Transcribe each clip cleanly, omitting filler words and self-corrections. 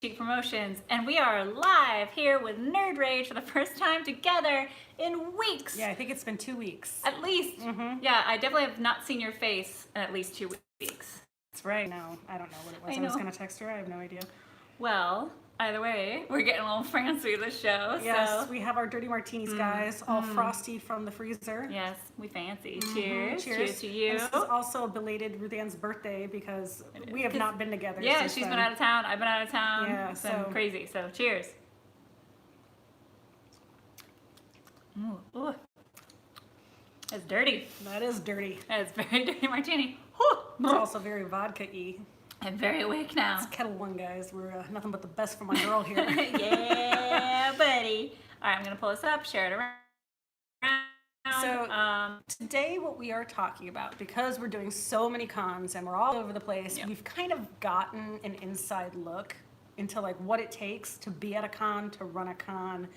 GeekChic Promotions, and we are live here with Nerd Rage for the first time together in weeks. Yeah, I think it's been 2 weeks. At least. Yeah, I definitely have not seen your face in at least 2 weeks. That's right. No, I don't know what it was. I was going to text her. I have no idea. Well, either way, we're getting a little fancy this show. Yes, so. we have our dirty martinis, guys, all frosty from the freezer. Yes, we fancy. Cheers. Cheers to you. And this is also a belated Ruth Ann's birthday because we have not been together. Yeah, since she's then. been out of town. I've been out of town. Yeah, it's been crazy. So cheers. Ooh. It's dirty. That is dirty. It's very dirty martini. It's also very vodka-y. I'm very awake now. It's Kettle One, guys. We're nothing but the best for my girl here. Yeah, buddy. All right, I'm going to pull this up, share it around. So today what we are talking about, because we're doing so many cons and we're all over the place, we've kind of gotten an inside look into like what it takes to be at a con, to run a con,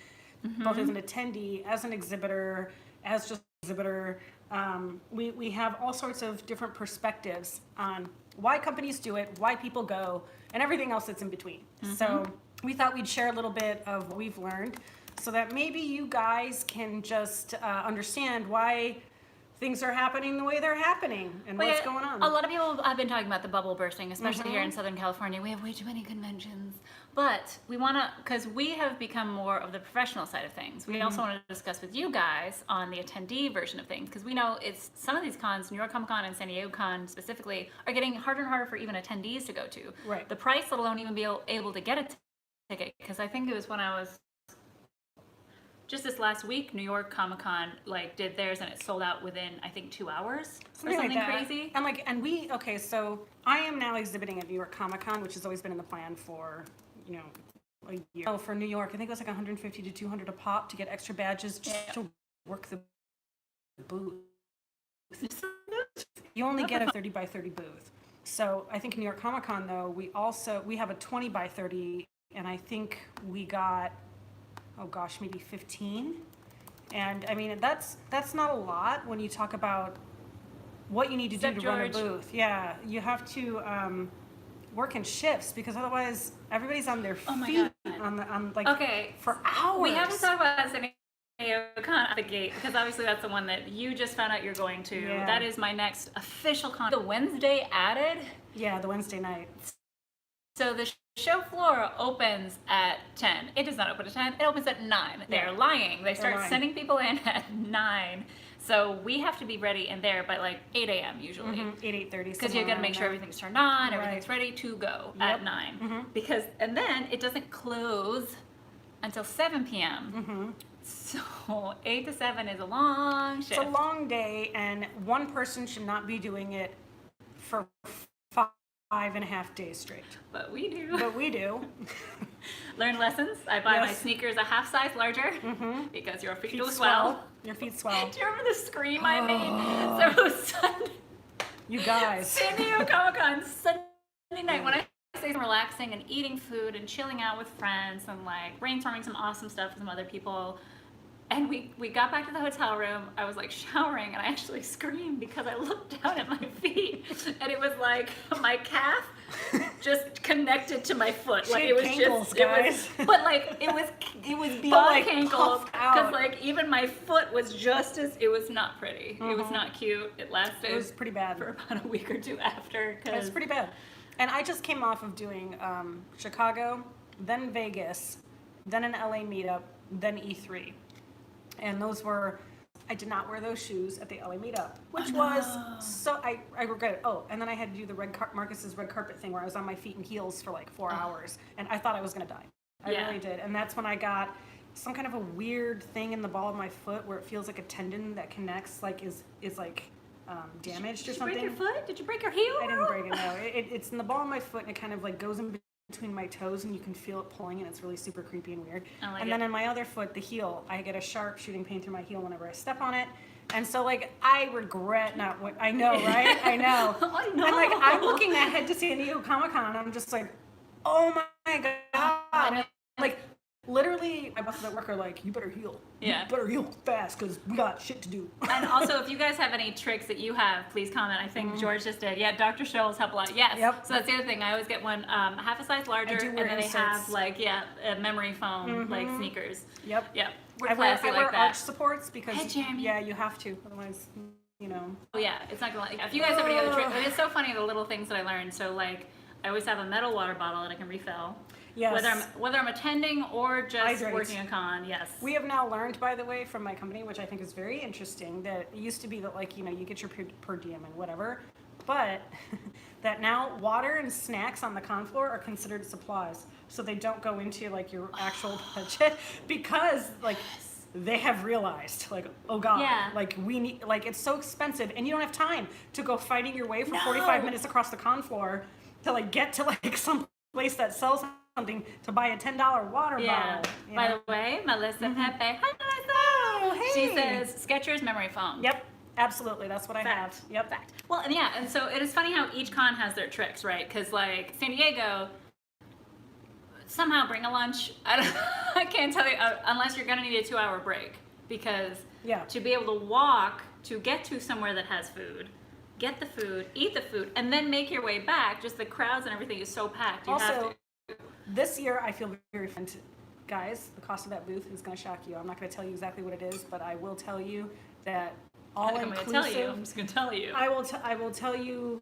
both as an attendee, as an exhibitor, as just an exhibitor. We have all sorts of different perspectives on why companies do it, why people go, and everything else that's in between. So we thought we'd share a little bit of what we've learned so that maybe you guys can just understand why things are happening the way they're happening and what's going on. A lot of people have been talking about the bubble bursting, especially here in Southern California. We have way too many conventions. But we want to, because we have become more of the professional side of things. We also want to discuss with you guys on the attendee version of things, because we know it's some of these cons, New York Comic Con and San Diego Con specifically, are getting harder and harder for even attendees to go to. Right. The price, let alone even be able to get a ticket, because I think it was when I was just this last week, New York Comic Con did theirs and it sold out within I think 2 hours or something like crazy. And so I am now exhibiting at New York Comic Con, which has always been in the plan for a year. Oh, for New York, I think it was like 150 to 200 a pop to get extra badges just to work the booth. You only get a 30 by 30 booth. So I think New York Comic Con though, we have a 20 by 30, and I think we got, oh gosh, maybe 15. And I mean, that's not a lot when you talk about what you need to do to run a booth. Yeah, you have to work in shifts because otherwise everybody's on their feet for hours. We have to talk about San Diego Con at the gate because obviously that's the one that you just found out you're going to. Yeah. That is my next official con. The Wednesday added. Yeah, the Wednesday night. So the show floor opens at 10. It does not open at 10. It opens at 9. They're lying. They start sending people in at 9. So we have to be ready in there by like 8 a.m. usually. 8:30. Because you got to make sure everything's turned on, everything's ready to go at 9. And then it doesn't close until 7 p.m. So 8 to 7 is a long shift. It's a long day, and one person should not be doing it for 5.5 days straight. But we do. Learn lessons. I buy my sneakers a half size larger because your feet will swell. Your feet swell. Do you remember the scream I made? So Sunday. You guys. San Diego Comic Con Sunday night when I say relaxing and eating food and chilling out with friends and like brainstorming some awesome stuff with some other people. And we got back to the hotel room. I was like showering and I actually screamed because I looked down at my feet and it was like my calf just connected to my foot. Like it was cankles, just guys. but like it was beyond cankles because like even my foot was just as it was not pretty. It was not cute. It lasted. It was pretty bad for about a week or two after. It was pretty bad. And I just came off of doing Chicago, then Vegas, then an LA meetup, then E3. And those were, I did not wear those shoes at the LA meetup, which was so, I regret it. Oh, and then I had to do the Marcus's red carpet thing where I was on my feet in heels for like 4 hours, and I thought I was gonna die. I really did. And that's when I got some kind of a weird thing in the ball of my foot where it feels like a tendon that connects, like is like damaged or something. Did you break your foot? Did you break your heel? I didn't break it, no. It's in the ball of my foot, and it kind of like goes in between my toes, and you can feel it pulling, and it's really super creepy and weird. Then in my other foot, the heel, I get a sharp shooting pain through my heel whenever I step on it. And so like I regret not what I know, right? I know. I know. And like I'm looking ahead to San Diego Comic Con, and I'm just like, oh my god. Like literally bosses at work are like, you better heal. Yeah. You better heal fast because we got shit to do. And also, if you guys have any tricks that you have, please comment. I think George just did. Yeah, Dr. Scholl's help a lot. Yes. Yep. So that's the other thing. I always get one half a size larger, do and wear then they inserts. have like memory foam like sneakers. Yep. Yep. We're I wear, classy I wear like arch that. supports because Hey, Jeremy. yeah, you have to. Otherwise, you know. Oh yeah, it's not gonna. If you guys have any other tricks, it's so funny the little things that I learned. So like, I always have a metal water bottle that I can refill. Yes. Whether I'm attending or just Hydrate. working a con, yes. We have now learned, by the way, from my company, which I think is very interesting, that it used to be that, like, you know, you get your per diem and whatever, but that now water and snacks on the con floor are considered supplies. So they don't go into, like, your actual budget because, like, they have realized, like, oh God, Yeah. like, we need, like, it's so expensive and you don't have time to go fighting your way for No. 45 minutes across the con floor to, like, get to, like, some place that sells something to buy a $10 water Yeah. bottle. you By know? the way, Melissa Pepe. Hi, Melissa. Oh, She hey. says Skechers memory foam. Yep, absolutely. That's what I Fact. have. Yep. Fact. Well, and yeah, and so it is funny how each con has their tricks, right? Because like San Diego, somehow bring a lunch. I can't tell you unless you're gonna need a 2-hour break because Yeah. to be able to walk to get to somewhere that has food, get the food, eat the food, and then make your way back. Just the crowds and everything is so packed. You have Also, to. this year I feel very fun. Guys, the cost of that booth is going to shock you. I'm not going to tell you exactly what it is, but I will tell you that all I'm gonna inclusive. tell you. I'm just gonna tell you. I will tell you.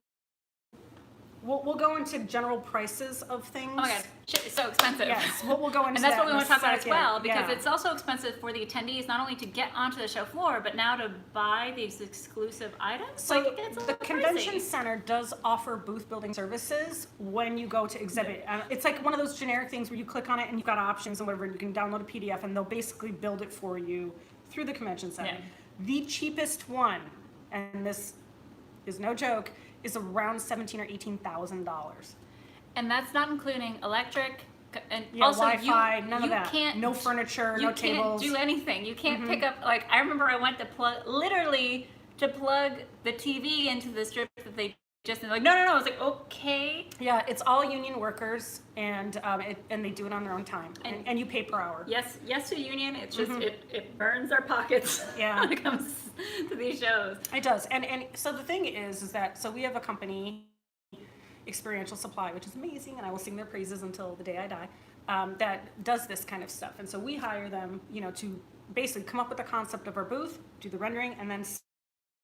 We'll go into general prices of things. Oh my god, shit is so expensive. Yes, we'll go into And that's that what we in want a to talk about as second. well, because Yeah. it's also expensive for the attendees not only to get onto the show floor, but now to buy these exclusive items. So like it gets a the little convention pricey. center does offer booth building services when you go to exhibit. It's like one of those generic things where you click on it and you've got options and whatever, and you can download a PDF and they'll basically build it for you through the convention center. Yeah. The cheapest one, and this is no joke, is around $17,000 or $18,000. And that's not including electric. And Yeah, also, Wi-Fi, you, none you of that. Can't, No furniture, you no tables. can't do anything. You can't pick up. Like I remember, I went to literally to plug the TV into the strip that they just like. No. I was like, okay. Yeah, it's all union workers, and and they do it on their own time, and you pay per hour. Yes to union. It's just it burns our pockets. Yeah. When it comes to these shows. It does, and so the thing is that so we have a company, Experiential Supply, which is amazing, and I will sing their praises until the day I die. That does this kind of stuff, and so we hire them, you know, to basically come up with the concept of our booth, do the rendering, and then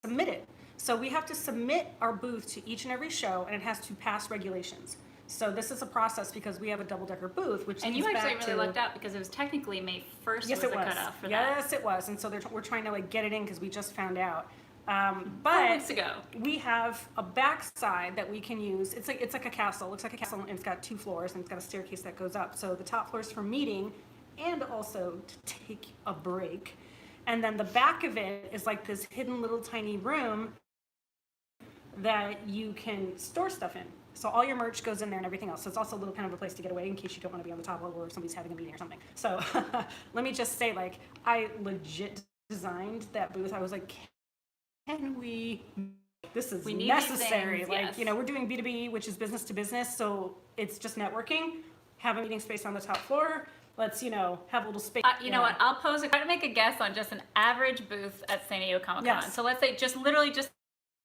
submit it. So we have to submit our booth to each and every show, and it has to pass regulations. So this is a process because we have a double-decker booth, which And leads you actually back really to, lucked out because it was technically May 1st yes, was it the was. cutoff for that. Yes, it was, and so we're trying to like get it in because we just found out. 4 But weeks ago. we have a backside that we can use. It's like a castle. It looks like a castle, and it's got 2 floors, and it's got a staircase that goes up. So the top floor is for meeting, and also to take a break. And then the back of it is like this hidden little tiny room that you can store stuff in. So all your merch goes in there and everything else. So it's also a little kind of a place to get away in case you don't want to be on the top level or somebody's having a meeting or something. So let me just say, like, I legit designed that booth. I was like, can we? This is We need these necessary. things, Like, yes. you know, we're doing B2B, which is business to business. So it's just networking. Have a meeting space on the top floor. Let's, you know, have a little space. You know what? I'll try to make a guess on just an average booth at San Diego Comic Con. Yes. So let's say just literally just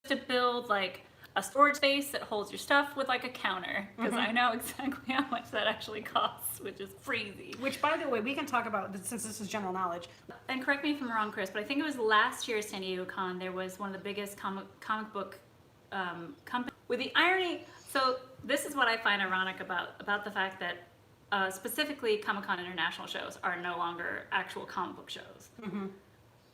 to build like a storage space that holds your stuff with like a counter, because I know exactly how much that actually costs, which is crazy. Which, by the way, we can talk about since this is general knowledge. And correct me if I'm wrong, Chris, but I think it was last year's San Diego Con. There was one of the biggest comic book companies. With the irony, so this is what I find ironic about the fact that specifically Comic-Con International shows are no longer actual comic book shows,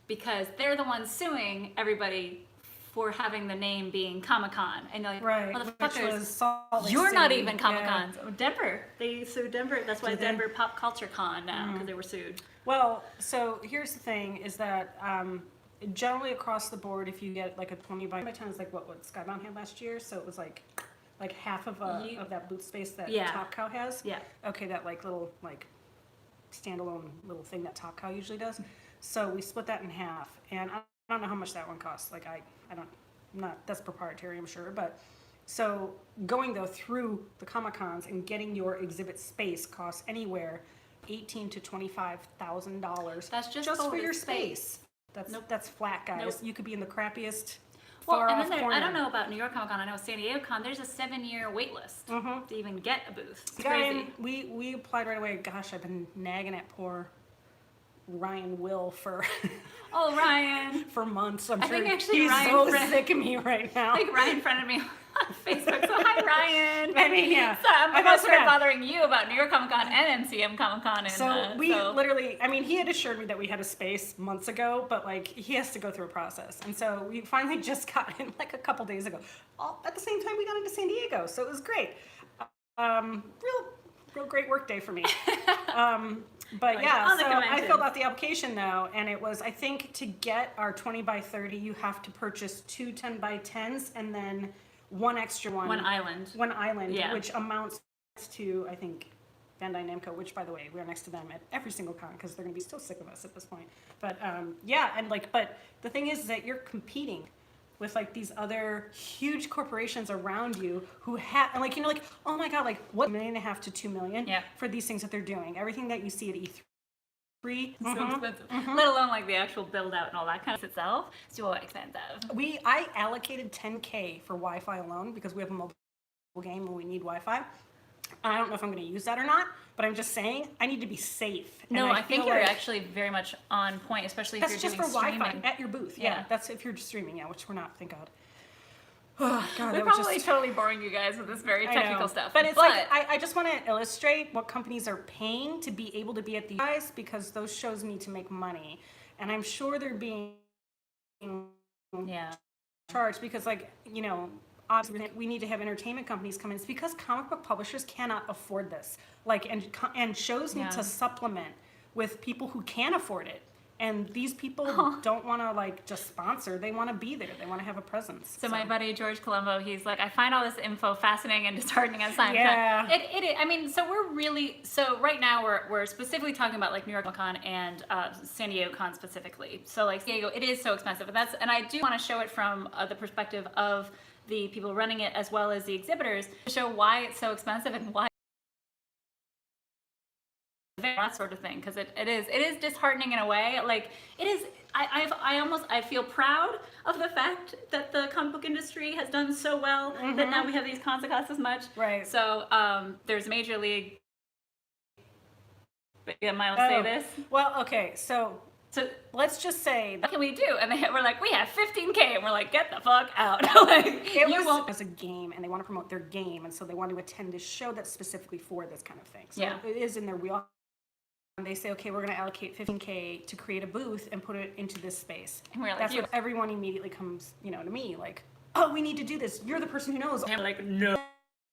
because they're the ones suing everybody for having the name being Comic-Con, and you're like, Right, which motherfuckers, was Salt Lake you're not City. even Comic-Con. So Denver, they sued Denver. That's why Did they? Denver Pop Culture Con now, because they were sued. Well, so here's the thing: is that generally across the board, if you get like a 20 by 10 is like what Skybound had last year, so it was like half of of that booth space that Yeah. Top Cow has. Yeah. Okay, that like little like standalone little thing that Top Cow usually does. So we split that in half, and I don't know how much that one costs. Like I don't, that's proprietary, I'm sure, but. So going though through the Comic Cons and getting your exhibit space costs anywhere $18,000 to $25,000. That's just for for your the space. That's flat, guys. Nope. You could be in the crappiest. Well, far and off then corner. I don't know about New York Comic Con. I know San Diego Con. There's a 7-year wait list to even get a booth. It's crazy. We applied right away. Gosh, I've been nagging at poor Ryan Will for Oh, Ryan. for months. I'm I sure think actually he's Ryan so friend- sick of me right now. I think Ryan friended me on Facebook. So hi, Ryan. I mean, yeah. So I'm I gonna felt start bad. bothering you about New York Comic Con and MCM Comic Con. And, So we literally, I mean, he had assured me that we had a space months ago, but like he has to go through a process. And so we finally just got in like a couple days ago. All at the same time we got into San Diego, so it was great. Real great work day for me. But yeah, on the so I convention. filled out the application though, and it was, I think to get our 20 by 30, you have to purchase 2 10 by 10s and then one extra one. One island. One island, Yeah. which amounts to, I think, Bandai Namco, which by the way, we are next to them at every single con because they're gonna be so sick of us at this point. But yeah, and like, but the thing is that you're competing with like these other huge corporations around you who have, and like, you know, like, oh my God, like what, $1.5 million to $2 million Yeah. for these things that they're doing. Everything that you see at E3. So expensive. Let alone like the actual build out and all that kind of itself. It's so expensive. I allocated $10K for Wi-Fi alone because we have a mobile game and we need Wi-Fi. I don't know if I'm going to use that or not, but I'm just saying I need to be safe. And No, I think feel you're like actually very much on point, especially if that's you're just doing for Wi-Fi streaming. at your booth. Yeah. Yeah, that's if you're streaming. Yeah, which we're not. Thank God. Oh God, We're that was probably just. totally boring you guys with this very I know. technical stuff. But it's like I just want to illustrate what companies are paying to be able to be at the guys because those shows need to make money, and I'm sure they're being yeah. charged because, like, you know, obviously we need to have entertainment companies come in. It's because comic book publishers cannot afford this. Like, and shows need Yeah. to supplement with people who can afford it. And these people don't want to like just sponsor. They want to be there. They want to have a presence. So my buddy George Colombo, he's like, I find all this info fascinating and disheartening at the same time. Yeah. I mean, so we're really, so right now we're specifically talking about like New York Comic Con and San Diego Con specifically. So like San Diego, it is so expensive, and I do want to show it from the perspective of the people running it as well as the exhibitors to show why it's so expensive and why that sort of thing, because it is disheartening in a way. Like it is, I feel proud of the fact that the comic book industry has done so well that now we have these cons that cost as much. Right. So there's Major League. Am I allowed to say this? Well, okay. So let's just say What can we do? And we're like, we have 15K, and we're like, get the fuck out. Like, it you was won't. as a game, and they want to promote their game, and so they want to attend a show that's specifically for this kind of thing. So Yeah. it is in their wheel. And they say, okay, we're going to allocate 15K to create a booth and put it into this space. And we're like, that's you- what everyone immediately comes, you know, to me like, oh, we need to do this. You're the person who knows. And I'm like, no.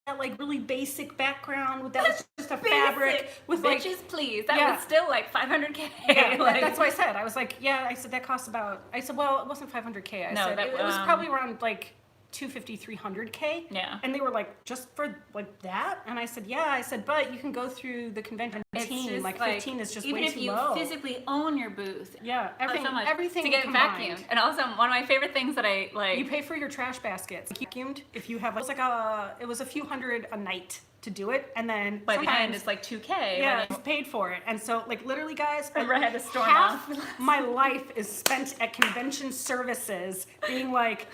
That like really basic background with that was just a fabric with like. Bitches, please. That Yeah. was still like 500K. Yeah, like, that's what I said. I was like, yeah. I said that costs about. I said, well, it wasn't 500K. I No, said that, it was probably around like 250, 300K. Yeah. And they were like, just for like that? And I said, yeah. I said, but you can go through the convention. It's 15, just like 15 is just even way if too you low. physically own your booth. Yeah, so much everything to get combined. vacuumed. And also, one of my favorite things that I like. You pay for your trash baskets. Like, vacuumed if you have. It was a few hundred a night to do it, and then But behind sometimes it's like 2K. yeah, when it's paid for it. And so, like, literally, guys, Remember I had to storm half off. my life is spent at convention services being like,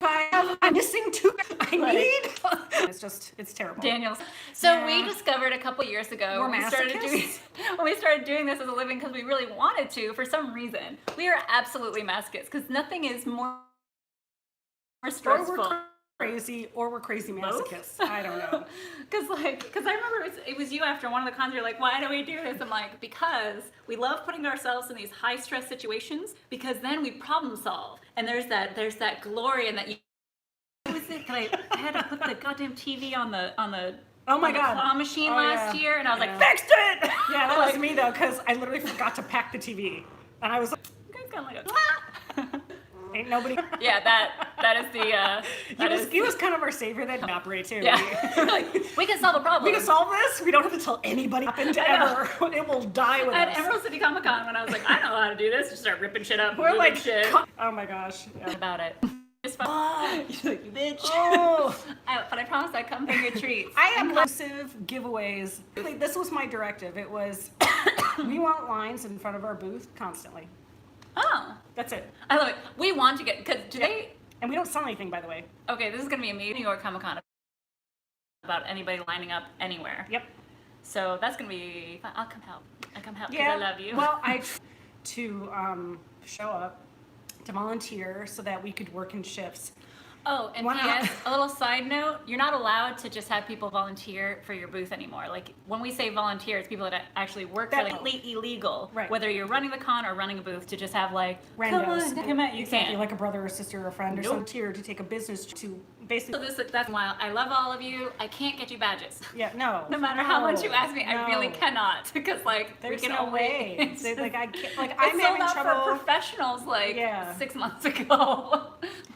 I'm missing two. I need. It's terrible. Daniels. So Yeah. we discovered a couple years ago We're when we started doing this as a living because we really wanted to for some reason. We are absolutely masochists because nothing is more Or stressful. we're crazy, or we're crazy Both? masochists. I don't know. Because I remember it was you after one of the cons. You're like, why do we do this? I'm like, because we love putting ourselves in these high stress situations because then we problem solve, and there's that glory in that. What was it? I had to put the goddamn TV on the Oh my on the God. claw machine Oh, last yeah. year, and I was Yeah. like, fixed it. Yeah, that was me though, because I literally forgot to pack the TV, and I was like, You guys got like a. ain't nobody. Yeah, that is the. He was kind of our savior that didn't operate too. Yeah. Like, we can solve a problem. We can solve this. We don't have to tell anybody happened I know. ever. It will die with At us. Emerald City Comic Con, when I was like, I know how to do this, just start ripping shit up, We're moving like, shit. oh my gosh. Yeah. About it. Just It's fine. You're like, bitch. Oh. But I promise I come bring you treats. I have massive giveaways. This was my directive. It was, we want lines in front of our booth constantly. Oh. That's it. I love it. We want to get, because today, And we don't sell anything, by the way. okay, this is going to be a New York Comic Con about anybody lining up anywhere. Yep. So that's going to be fun. I'll come help. I come help because I love you. Well, to show up, to volunteer so that we could work in shifts. Oh, and P.S., a little side note, you're not allowed to just have people volunteer for your booth anymore. Like, when we say volunteer, it's people that actually work for the illegal. Right. Whether you're running the con or running a booth, to just have, like, Randos. come on, you can't can't. be like a brother or sister or a friend or some tier to take a business to basically. So that's why I love all of you. I can't get you badges. Yeah, no. No matter how much you ask me, I really cannot. Because, like, There's we can no only... way. Like, I can't, like, It's I'm sold having out trouble. for professionals, like, 6 months ago.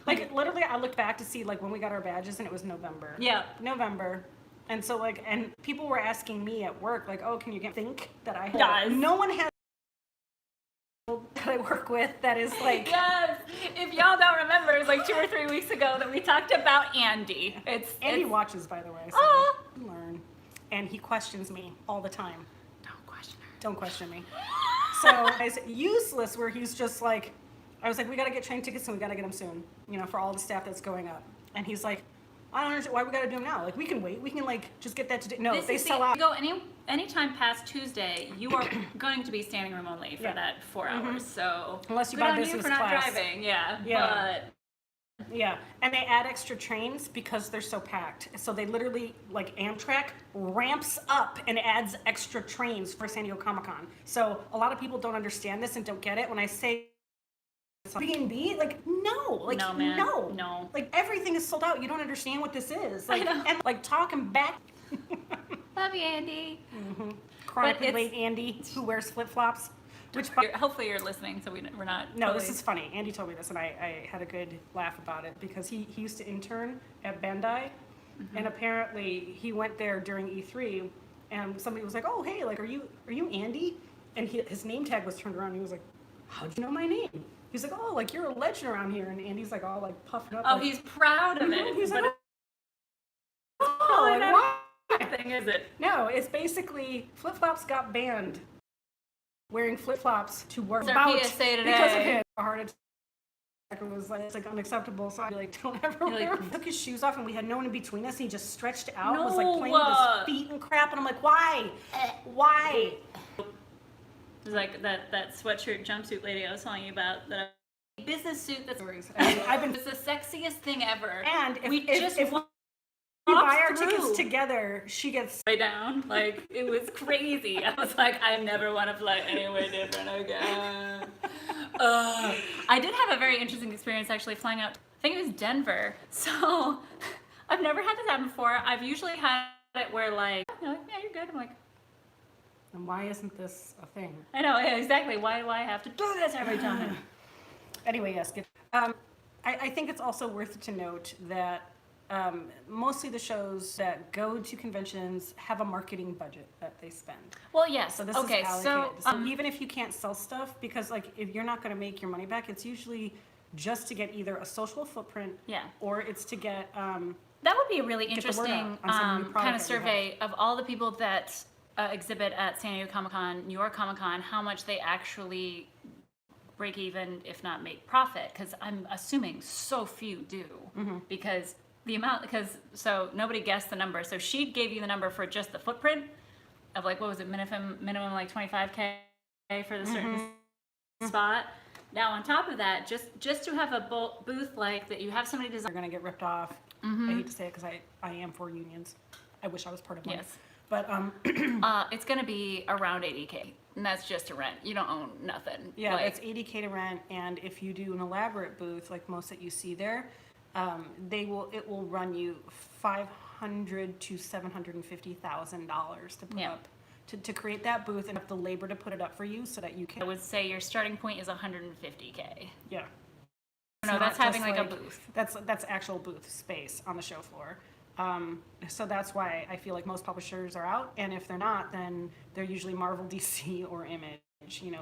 Like, literally, I looked back to see, like, when we got our badges, and it was November. Yeah. November. And so, like, and people were asking me at work, like, oh, can you think that I have? Yes. No one has that I work with that is, like... Yes. If y'all don't remember, it was like 2 or 3 weeks ago that we talked about Andy. Andy watches, by the way, so Aw. learn. And he questions me all the time. Don't question her. Don't question me. So it's useless where he's just like, I was like, we got to get train tickets and we got to get them soon, you know, for all the staff that's going up. And he's like, I don't understand why we got to do them now. Like, we can wait. We can, like, just get that today. No, they sell out. Go anytime past Tuesday, you are going to be standing room only for that 4 hours. So Unless you good buy on business you for not class. driving. Yeah. Yeah. Yeah, and they add extra trains because they're so packed. So they literally, like, Amtrak ramps up and adds extra trains for San Diego Comic-Con. So a lot of people don't understand this and don't get it. When I say B&B, like, no. Like, No, man. no. No. Like, everything is sold out. You don't understand what this is. Like, I know. and, like, talking back. Love you, Andy. Chronically late Andy, who wears flip-flops. Hopefully you're listening, so we're not. No, totally... this is funny. Andy told me this, and I had a good laugh about it because he used to intern at Bandai, and apparently he went there during E3, and somebody was like, "Oh, hey, like, are you Andy?" And his name tag was turned around. And he was like, "How'd you know my name?" He's like, "Oh, like, you're a legend around here," and Andy's like all like puffed up. Oh, like, he's proud of it. He's like, oh, like, why? what thing is it? No, it's basically flip-flops got banned. Wearing flip-flops to work It's our out PSA today. because of him. A heart attack was like, it's like unacceptable. So I like don't ever wear. He took his shoes off and we had no one in between us. And he just stretched out, and was like playing with his feet and crap. And I'm like, why? Why? It was like that sweatshirt jumpsuit lady I was telling you about. That business suit that's it's the sexiest thing ever. And if we buy our tickets together, she gets way down. Like, it was crazy. I was like, I never want to fly anywhere different again. I did have a very interesting experience actually flying out. I think it was Denver. So I've never had this happen before. I've usually had it where like, yeah, you're good. I'm like, and why isn't this a thing? I know, yeah, exactly. Why do I have to do this every time? Anyway, yes. I think it's also worth to note that mostly the shows that go to conventions have a marketing budget that they spend. Well, yes. So this is allocated. So even if you can't sell stuff, because like if you're not going to make your money back, it's usually just to get either a social footprint, or it's to get. That would be a really interesting kind of survey of all the people that exhibit at San Diego Comic-Con, New York Comic-Con, how much they actually break even, if not make profit, because I'm assuming so few do, because the amount, so nobody guessed the number. So she gave you the number for just the footprint of like, what was it, minimum like 25K for the certain spot. Now on top of that, just to have a booth like that, you have somebody design. They're gonna get ripped off. I hate to say it because I am for unions. I wish I was part of one. Yes. But it's gonna be around 80K, and that's just to rent. You don't own nothing. Yeah, like, it's 80K to rent, and if you do an elaborate booth like most that you see there, it will run you $500,000 to $750,000 to put up to create that booth and have the labor to put it up for you so that you can. I would say your starting point is 150K. Yeah. No, that's having like a booth. That's actual booth space on the show floor. So that's why I feel like most publishers are out, and if they're not, then they're usually Marvel, DC, or Image,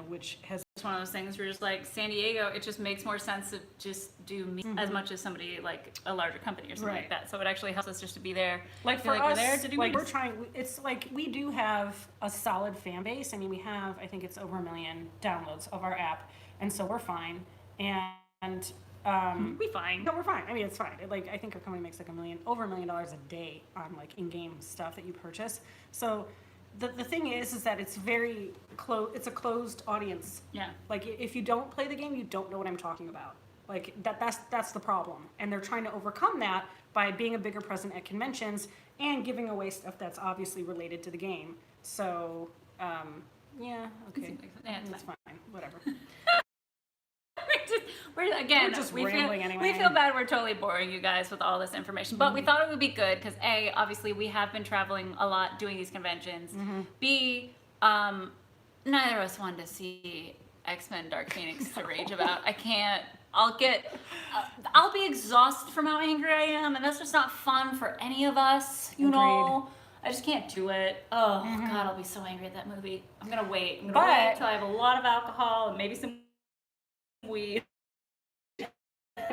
which has. It's one of those things where just like San Diego, it just makes more sense to just do me as much as somebody like a larger company or something like that. So it actually helps us just to be there. Like for like us, we're there to do like meetings. we're trying. It's like we do have a solid fan base. I mean, we have I think it's over 1 million downloads of our app, and so we're fine. And we fine. no, we're fine. I mean, it's fine. Like I think our company makes like over $1 million a day on like in-game stuff that you purchase. So the thing is that it's very close. It's a closed audience. Yeah. Like if you don't play the game, you don't know what I'm talking about. Like that's the problem, and they're trying to overcome that by being a bigger presence at conventions and giving away stuff that's obviously related to the game. So yeah, okay, Yeah, it's that's fine. Whatever. We're just we rambling feel, anyway. We feel bad we're totally boring you guys with all this information, but we thought it would be good because A, obviously we have been traveling a lot doing these conventions. B, neither of us wanted to see X-Men Dark Phoenix to rage about. I can't. I'll be exhausted from how angry I am, and that's just not fun for any of us, you know? I just can't do it. Oh, God, I'll be so angry at that movie. I'm going to wait. I'm going to wait until I have a lot of alcohol and maybe some weed.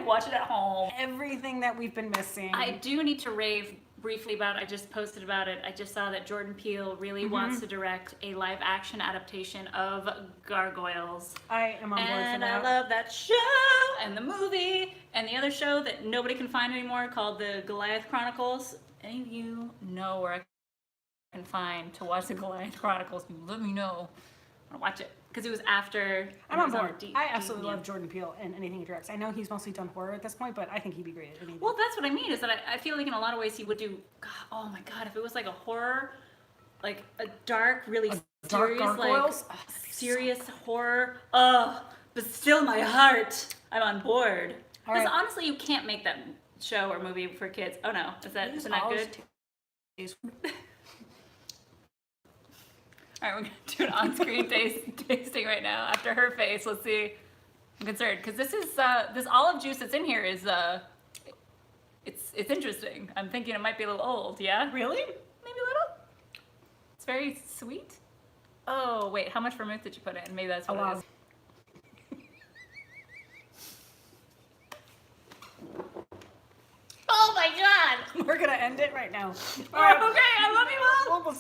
Watch it at home. Everything that we've been missing. I do need to rave briefly about it. I just posted about it. I just saw that Jordan Peele really wants to direct a live action adaptation of Gargoyles. I am on board for And that. I love that show and the movie and the other show that nobody can find anymore called the Goliath Chronicles. Any of you know where I can find to watch the Goliath Chronicles? Let me know. I'll watch it because it was after. I'm on board. I absolutely love Jordan Peele and anything he directs. I know he's mostly done horror at this point, but I think he'd be great at anything. Well, that's what I mean is that I feel like in a lot of ways he would do. God, oh my God, if it was like a horror, like a dark, really serious, Gargoyles? like serious horror. But still, my heart, I'm on board. Because right. honestly, you can't make that show or movie for kids. Oh no, is it not good? All right, we're gonna do an on-screen tasting right now. After her face, let's see. I'm concerned because this is this olive juice that's in here is it's interesting. I'm thinking it might be a little old. Yeah. Really? Maybe a little. It's very sweet. Oh wait, how much vermouth did you put in? Maybe that's what it is. Oh my God! We're gonna end it right now. All right. Okay, I love you, Mom. We'll see.